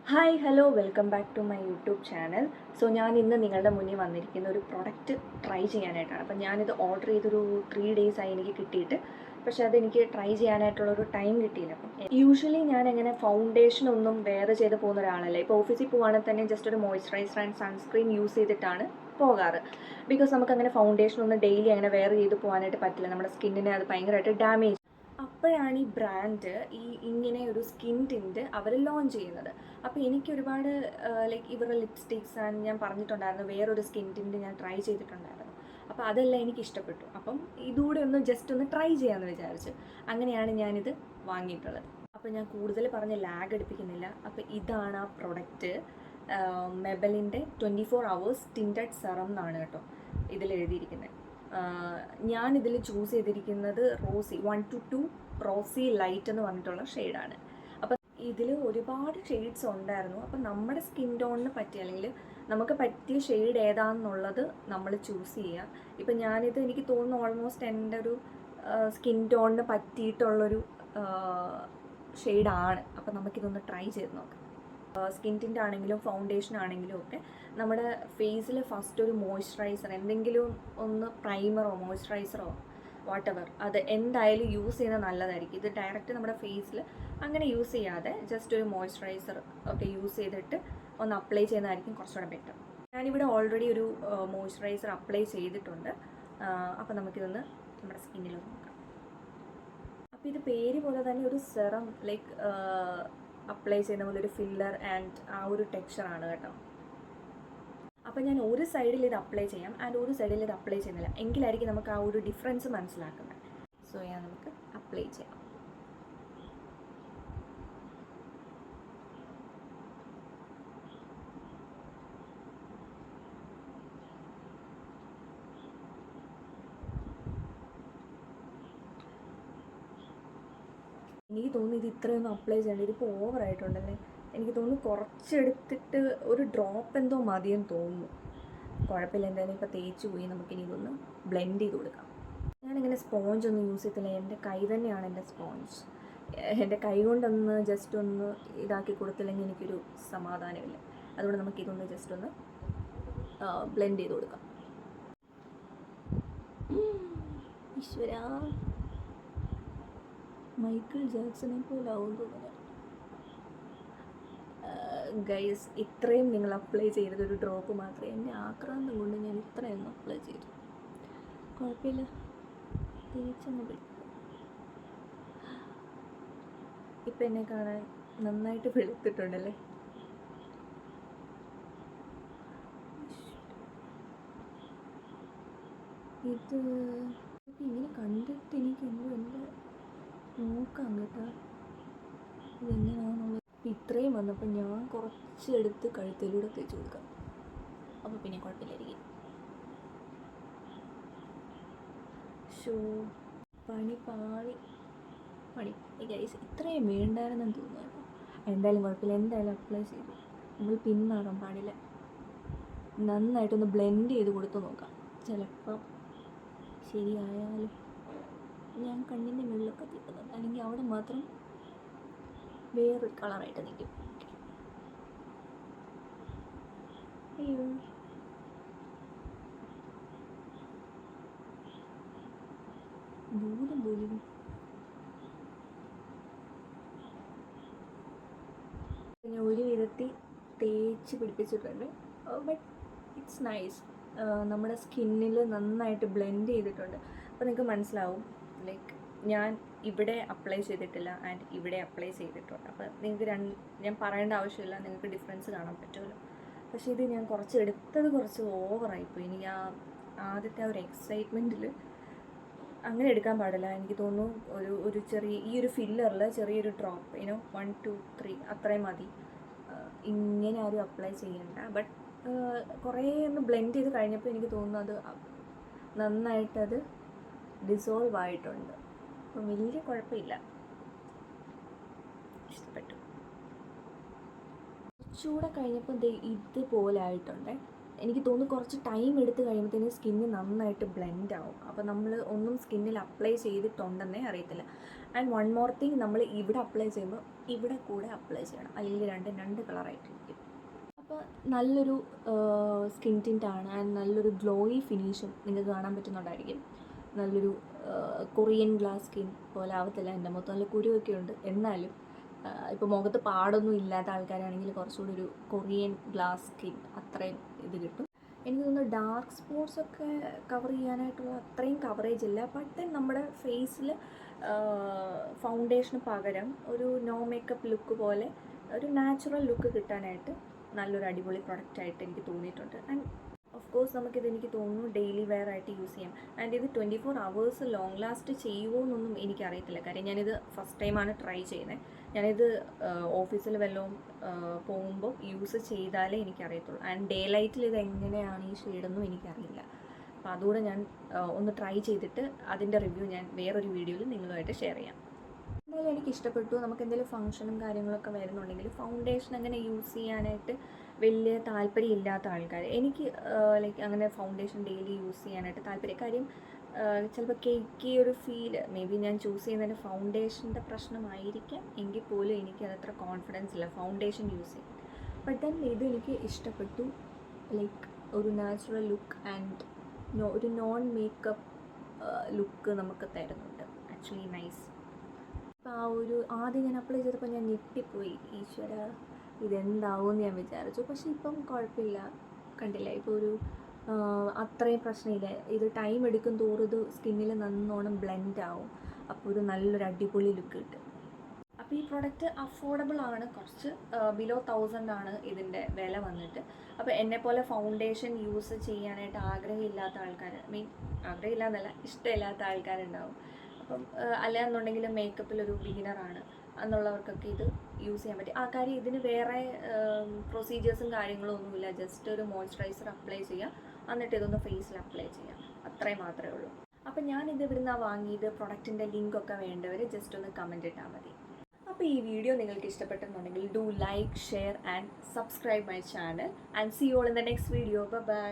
Hi hello welcome back to my YouTube channel. ഞാൻ ഇന്ന് നിങ്ങളുടെ മുന്നിൽ വന്നിരിക്കുന്ന ഒരു പ്രൊഡക്റ്റ് ട്രൈ ചെയ്യാനായിട്ടാണ്. അപ്പം ഞാനിത് ഓർഡർ ചെയ്തൊരു 3 days ആയി എനിക്ക് കിട്ടിയിട്ട്, പക്ഷെ അതെനിക്ക് ട്രൈ ചെയ്യാനായിട്ടുള്ളൊരു ടൈം കിട്ടിയില്ല. അപ്പം യൂഷ്വലി ഞാൻ എങ്ങനെ ഫൗണ്ടേഷൻ ഒന്നും വെയർ ചെയ്ത് പോകുന്ന ഒരാളല്ല. ഇപ്പോൾ ഓഫീസിൽ പോകുകയാണെങ്കിൽ തന്നെ ജസ്റ്റ് ഒരു മോയ്സ്ചറൈസർ ആൻഡ് സൺസ്ക്രീൻ യൂസ് ചെയ്തിട്ടാണ് പോകാറ്. ബിക്കോസ് നമുക്കങ്ങനെ ഫൗണ്ടേഷൻ ഒന്നും ഡെയിലി അങ്ങനെ വെയർ ചെയ്ത് പോകാനായിട്ട് പറ്റില്ല. നമ്മുടെ സ്കിന്നിനെ അത് ഭയങ്കരമായിട്ട് ഡാമേജ്. അപ്പോഴാണ് ഈ ബ്രാൻഡ് ഇങ്ങനെ ഒരു സ്കിൻ ടിൻറ്റ് അവർ ലോഞ്ച് ചെയ്യുന്നത്. അപ്പോൾ എനിക്ക് ഒരുപാട് ലൈക്ക് ഇവരുടെ ലിപ്സ്റ്റിക്സ് ആൻഡ് ഞാൻ പറഞ്ഞിട്ടുണ്ടായിരുന്നു വേറൊരു സ്കിൻ ടിൻറ്റ് ഞാൻ ട്രൈ ചെയ്തിട്ടുണ്ടായിരുന്നു. അപ്പോൾ അതെല്ലാം എനിക്ക് ഇഷ്ടപ്പെട്ടു. അപ്പം ഇതുകൂടെ ഒന്ന് ജസ്റ്റ് ഒന്ന് ട്രൈ ചെയ്യാമെന്ന് വിചാരിച്ചു. അങ്ങനെയാണ് ഞാനിത് വാങ്ങിയിട്ടുള്ളത്. അപ്പോൾ ഞാൻ കൂടുതൽ പറഞ്ഞ് ലാഗ് എടുപ്പിക്കുന്നില്ല. അപ്പോൾ ഇതാണ് ആ പ്രൊഡക്റ്റ്. മെബലിൻ്റെ 24 hours ടിൻറ്റഡ് സെറം എന്നാണ് കേട്ടോ ഇതിൽ എഴുതിയിരിക്കുന്നത്. ഞാനിതിൽ ചൂസ് ചെയ്തിരിക്കുന്നത് റോസി 1 to 2 റോസി ലൈറ്റ് എന്ന് പറഞ്ഞിട്ടുള്ള ഷെയ്ഡാണ്. അപ്പം ഇതിൽ ഒരുപാട് ഷെയ്ഡ്സ് ഉണ്ടായിരുന്നു. അപ്പം നമ്മുടെ സ്കിൻ ടോണിന് പറ്റിയ അല്ലെങ്കിൽ നമുക്ക് പറ്റിയ ഷെയ്ഡ് ഏതാണെന്നുള്ളത് നമ്മൾ ചൂസ് ചെയ്യുക. ഇപ്പം ഞാനിത് എനിക്ക് തോന്നുന്നു ഓൾമോസ്റ്റ് എൻ്റെ ഒരു സ്കിൻ ടോണിന് പറ്റിയിട്ടുള്ളൊരു ഷെയ്ഡാണ്. അപ്പം നമുക്കിതൊന്ന് ട്രൈ ചെയ്ത് നോക്കാം. സ്കിൻ ടിൻ്റ് ആണെങ്കിലും ഫൗണ്ടേഷൻ ആണെങ്കിലും ഒക്കെ നമ്മുടെ ഫേസിൽ ഫസ്റ്റ് ഒരു മോയ്സ്ചറൈസർ, എന്തെങ്കിലും ഒന്ന് പ്രൈമറോ മോയ്സ്ചറൈസറോ വാട്ടെവർ അത് എന്തായാലും യൂസ് ചെയ്യുന്നത് നല്ലതായിരിക്കും. ഇത് ഡയറക്റ്റ് നമ്മുടെ ഫേസിൽ അങ്ങനെ യൂസ് ചെയ്യാതെ ജസ്റ്റ് ഒരു മോയ്സ്ചറൈസർ ഒക്കെ യൂസ് ചെയ്തിട്ട് ഒന്ന് അപ്ലൈ ചെയ്യുന്നതായിരിക്കും കുറച്ചുകൂടെ ബെറ്റർ. ഞാനിവിടെ ഓൾറെഡി ഒരു മോയ്സ്ചറൈസർ അപ്ലൈ ചെയ്തിട്ടുണ്ട്. അപ്പോൾ നമുക്കിതൊന്ന് നമ്മുടെ സ്കിന്നിൽ നോക്കാം. അപ്പോൾ ഇത് പേര് പോലെ തന്നെ ഒരു സെറം ലൈക്ക് അപ്ലൈ ചെയ്യുന്ന പോലെ ഒരു ഫില്ലർ ആൻഡ് ആ ഒരു ടെക്സ്ചറാണ് കേട്ടോ. അപ്പോൾ ഞാൻ ഒരു സൈഡിൽ ഇത് അപ്ലൈ ചെയ്യാം ആൻഡ് ഒരു സൈഡിൽ ഇത് അപ്ലൈ ചെയ്യുന്നില്ല, എങ്കിലായിരിക്കും നമുക്ക് ആ ഒരു ഡിഫറൻസ് മനസ്സിലാക്കുന്നത്. ഞാൻ നമുക്ക് അപ്ലൈ ചെയ്യാം. എനിക്ക് തോന്നുന്നു ഇത് ഇത്രയൊന്നും അപ്ലൈ ചെയ്യേണ്ട, ഇതിപ്പോൾ ഓവറായിട്ടുണ്ടല്ലേ. എനിക്ക് തോന്നുന്നു കുറച്ചെടുത്തിട്ട് ഒരു ഡ്രോപ്പ് എന്തോ മതിയെന്ന് തോന്നുന്നു. കുഴപ്പമില്ല, എന്തായാലും ഇപ്പോൾ തേച്ച് പോയി. നമുക്കിനി ഇതൊന്ന് ബ്ലെൻഡ് ചെയ്ത് കൊടുക്കാം. ഞാനിങ്ങനെ സ്പോഞ്ച് ഒന്നും യൂസ് ചെയ്തില്ല, എൻ്റെ കൈ തന്നെയാണ് എൻ്റെ സ്പോഞ്ച്. എൻ്റെ കൈ കൊണ്ടൊന്ന് ജസ്റ്റ് ഒന്ന് ഇതാക്കി കൊടുത്തില്ലെങ്കിൽ എനിക്കൊരു സമാധാനമില്ല. അതുകൊണ്ട് നമുക്കിതൊന്ന് ജസ്റ്റ് ഒന്ന് ബ്ലെൻഡ് ചെയ്ത് കൊടുക്കാം. ഈശ്വരാ, മൈക്കിൾ ജാക്സനെ പോലെ ആവും തോന്നുന്നു. ഗൈസ്, ഇത്രയും നിങ്ങൾ അപ്ലൈ ചെയ്തത് ഒരു ഡ്രോപ്പ് മാത്രമേ. എൻ്റെ ആക്രാന്തം കൊണ്ട് ഞാൻ ഇത്രയൊന്നും അപ്ലൈ ചെയ്തു. കുഴപ്പമില്ല, തിരിച്ചൊന്ന് വിളിക്കും. ഇപ്പം എന്നെ കാണാൻ നന്നായിട്ട് വെളുത്തിട്ടുണ്ടല്ലേ. ഇത് ഇങ്ങനെ കണ്ടിട്ട് എനിക്ക് എൻ്റെ നോക്കാം കേട്ടോ ഇതെങ്ങനെയാണെന്നുള്ളത്. ഇത്രയും വന്നപ്പോൾ ഞാൻ കുറച്ചെടുത്ത് കഴുത്തിലൂടെ തേച്ച് കൊടുക്കാം. അപ്പോൾ പിന്നെ കുഴപ്പമില്ലായിരിക്കും. പണി ഗൈസ്, ഇത്രയും വേണ്ടായിരുന്നെന്ന് തോന്നുന്നു കേട്ടോ. എന്തായാലും കുഴപ്പമില്ല, എന്തായാലും അപ്ലൈ ചെയ്തു. നമ്മൾ പിന്നാറാൻ പാടില്ല. നന്നായിട്ടൊന്ന് ബ്ലെൻഡ് ചെയ്ത് കൊടുത്ത് നോക്കാം. ചിലപ്പം ശരിയായാലും. ഞാൻ കണ്ണിൻ്റെ മുകളിലൊക്കെ തീർക്കുന്നുണ്ട്, അല്ലെങ്കിൽ അവിടെ മാത്രം വേറൊരു കളറായിട്ട് നിൽക്കും. അയ്യോ, ഭൂതം പോലും. ഞാൻ ഒരു വിധത്തിൽ തേച്ച് പിടിപ്പിച്ചിട്ടുണ്ട്. But it's nice. നമ്മുടെ സ്കിന്നിൽ നന്നായിട്ട് ബ്ലെൻഡ് ചെയ്തിട്ടുണ്ട്. അപ്പോൾ നിങ്ങൾക്ക് മനസ്സിലാവും, ലൈക്ക് ഞാൻ ഇവിടെ അപ്ലൈ ചെയ്തിട്ടില്ല ആൻഡ് ഇവിടെ അപ്ലൈ ചെയ്തിട്ടുണ്ട്. അപ്പോൾ നിങ്ങൾക്ക് ഞാൻ പറയേണ്ട ആവശ്യമില്ല, നിങ്ങൾക്ക് ഡിഫറൻസ് കാണാൻ പറ്റുമല്ലോ. പക്ഷേ ഇത് ഞാൻ എടുത്തത് കുറച്ച് ഓവറായിപ്പോയി. എനിക്ക് ആദ്യത്തെ ആ ഒരു എക്സൈറ്റ്മെൻറ്റിൽ അങ്ങനെ എടുക്കാൻ പാടില്ല. എനിക്ക് തോന്നുന്നു ഒരു ചെറിയ ഈ ഒരു ഫില്ലറിൽ ചെറിയൊരു ഡ്രോപ്പ് 1 to 3 അത്രയും മതി. ഇങ്ങനെ ആരും അപ്ലൈ ചെയ്യണ്ട. ബട്ട് കുറേ ഒന്ന് ബ്ലെൻഡ് ചെയ്ത് കഴിഞ്ഞപ്പോൾ എനിക്ക് തോന്നുന്നു അത് നന്നായിട്ടത് ഡിസോൾവ് ആയിട്ടുണ്ട്. അപ്പം വലിയ കുഴപ്പമില്ല, ഇഷ്ടപ്പെട്ടു. കുറച്ചുകൂടെ കഴിഞ്ഞപ്പോൾ ഇതുപോലെ ആയിട്ടുണ്ട്. എനിക്ക് തോന്നുന്നു കുറച്ച് ടൈം എടുത്ത് കഴിയുമ്പോഴത്തേനും സ്കിന്ന് നന്നായിട്ട് ബ്ലെൻഡ് ആവും. അപ്പോൾ നമ്മൾ ഒന്നും സ്കിന്നിൽ അപ്ലൈ ചെയ്തിട്ടുണ്ടെന്നേ അറിയത്തില്ല. ആൻഡ് വൺ മോർ തിങ്, നമ്മൾ ഇവിടെ അപ്ലൈ ചെയ്യുമ്പോൾ ഇവിടെ കൂടെ അപ്ലൈ ചെയ്യണം, അല്ലെങ്കിൽ രണ്ട് കളറായിട്ടിരിക്കും. അപ്പോൾ നല്ലൊരു സ്കിൻ ടിൻ്റാണ് ആൻഡ് നല്ലൊരു ഗ്ലോയി ഫിനിഷും നിങ്ങൾക്ക് കാണാൻ പറ്റുന്നുണ്ടായിരിക്കും. നല്ലൊരു കൊറിയൻ ഗ്ലാസ് സ്കിൻ പോലെ ആവത്തില്ല, എൻ്റെ മുഖത്ത് നല്ല കുരുവൊക്കെ ഉണ്ട്. എന്നാലും ഇപ്പോൾ മുഖത്ത് പാടൊന്നും ഇല്ലാത്ത ആൾക്കാരാണെങ്കിൽ കുറച്ചുകൂടി ഒരു കൊറിയൻ ഗ്ലാസ് സ്കിൻ അത്രയും ഇത് കിട്ടും. എനിക്ക് തോന്നുന്നു ഡാർക്ക് സ്പോട്ട്സൊക്കെ കവർ ചെയ്യാനായിട്ടുള്ള അത്രയും കവറേജ് ഇല്ല. ബട്ട് ദെൻ നമ്മുടെ ഫേസിൽ ഫൗണ്ടേഷന് പകരം ഒരു നോ മേക്കപ്പ് ലുക്ക് പോലെ ഒരു നാച്ചുറൽ ലുക്ക് കിട്ടാനായിട്ട് നല്ലൊരു അടിപൊളി പ്രൊഡക്റ്റായിട്ട് എനിക്ക് തോന്നിയിട്ടുണ്ട്. ആൻഡ് ഓഫ് കോഴ്സ് എനിക്ക് തോന്നുന്നു ഡെയിലി വെയർ ആയിട്ട് യൂസ് ചെയ്യാം. ആൻഡ് ഇത് 24 hours ലോങ് ലാസ്റ്റ് ചെയ്യുമോ എന്നൊന്നും എനിക്കറിയത്തില്ല. കാര്യം ഞാനിത് ഫസ്റ്റ് ടൈമാണ് ട്രൈ ചെയ്യുന്നത്. ഞാനിത് ഓഫീസിൽ വല്ലതും പോകുമ്പോൾ യൂസ് ചെയ്താലേ എനിക്കറിയത്തുള്ളൂ. ആൻഡ് ഡേ ലൈറ്റിൽ ഇത് എങ്ങനെയാണ് ഈ ഷെയ്ഡൊന്നും എനിക്കറിയില്ല. അപ്പോൾ അതുകൂടെ ഞാൻ ഒന്ന് ട്രൈ ചെയ്തിട്ട് അതിൻ്റെ റിവ്യൂ ഞാൻ വേറൊരു വീഡിയോയിൽ നിങ്ങളുമായിട്ട് ഷെയർ ചെയ്യാം. എന്തായാലും എനിക്ക് ഇഷ്ടപ്പെട്ടു. നമുക്ക് എന്തെങ്കിലും ഫംഗ്ഷനും കാര്യങ്ങളൊക്കെ വരുന്നുണ്ടെങ്കിൽ ഫൗണ്ടേഷൻ അങ്ങനെ യൂസ് ചെയ്യാനായിട്ട് വലിയ താല്പര്യം ഇല്ലാത്ത ആൾക്കാർ, എനിക്ക് ലൈക്ക് അങ്ങനെ ഫൗണ്ടേഷൻ ഡെയിലി യൂസ് ചെയ്യാനായിട്ട് താല്പര്യം. കാര്യം ചിലപ്പോൾ കേക്കി ഒരു ഫീല് മേ ബി ഞാൻ ചൂസ് ചെയ്യുന്നതിൻ്റെ ഫൗണ്ടേഷൻ്റെ പ്രശ്നമായിരിക്കാം. എങ്കിൽ പോലും എനിക്ക് അതത്ര കോൺഫിഡൻസ് ഇല്ല ഫൗണ്ടേഷൻ യൂസ് ചെയ്യാൻ. ബട്ട് ദെൻ ഇത് എനിക്ക് ഇഷ്ടപ്പെട്ടു. ലൈക്ക് ഒരു നാച്ചുറൽ ലുക്ക് ആൻഡ് ഒരു നോൺ മേക്കപ്പ് ലുക്ക് നമുക്ക് തരുന്നുണ്ട്. Actually nice. അപ്പോൾ ആ ഒരു ആദ്യം ഞാൻ അപ്ലൈ ചെയ്തപ്പോൾ ഞാൻ ഞെട്ടിപ്പോയി, ഈശ്വര ഇതെന്താവുമെന്ന് ഞാൻ വിചാരിച്ചു. പക്ഷേ ഇപ്പം കുഴപ്പമില്ല, കണ്ടില്ല, ഇപ്പോൾ ഒരു അത്രയും പ്രശ്നമില്ല. ഇത് ടൈം എടുക്കും തോറും ഇത് സ്കിന്നിൽ നന്നോണം ബ്ലെൻഡ് ആവും. അപ്പോൾ ഒരു നല്ലൊരു അടിപൊളി ലുക്ക് കിട്ടും. അപ്പോൾ ഈ പ്രൊഡക്റ്റ് അഫോർഡബിൾ ആണ്, കുറച്ച് ബിലോ 1000 ആണ് ഇതിൻ്റെ വില വന്നിട്ട്. അപ്പോൾ എന്നെപ്പോലെ ഫൗണ്ടേഷൻ യൂസ് ചെയ്യാനായിട്ട് ആഗ്രഹമില്ലാത്ത ആൾക്കാർ, ആഗ്രഹമില്ല എന്നല്ല, ഇഷ്ടമില്ലാത്ത ആൾക്കാരുണ്ടാവും. അപ്പം അല്ലാന്നുണ്ടെങ്കിൽ മേക്കപ്പിലൊരു ബിഗിനറാണ് എന്നുള്ളവർക്കൊക്കെ ഇത് യൂസ് ചെയ്യാൻ പറ്റും. ആ കാര്യം ഇതിന് വേറെ പ്രൊസീജിയേഴ്സും കാര്യങ്ങളും ഒന്നുമില്ല. ജസ്റ്റ് ഒരു മോയ്സ്ചറൈസർ അപ്ലൈ ചെയ്യുക, എന്നിട്ട് ഇതൊന്ന് ഫേസിൽ അപ്ലൈ ചെയ്യാം, അത്രയും മാത്രമേ ഉള്ളൂ. അപ്പം ഞാനിത് ഇവിടുന്നാണ് വാങ്ങിയത്. പ്രൊഡക്റ്റിൻ്റെ ലിങ്കൊക്കെ വേണ്ടവർ ജസ്റ്റ് ഒന്ന് കമൻറ്റ് ഇട്ടാൽ മതി. അപ്പോൾ ഈ വീഡിയോ നിങ്ങൾക്ക് ഇഷ്ടപ്പെട്ടെന്നുണ്ടെങ്കിൽ do like, share and subscribe my channel and see you all in the next video. By.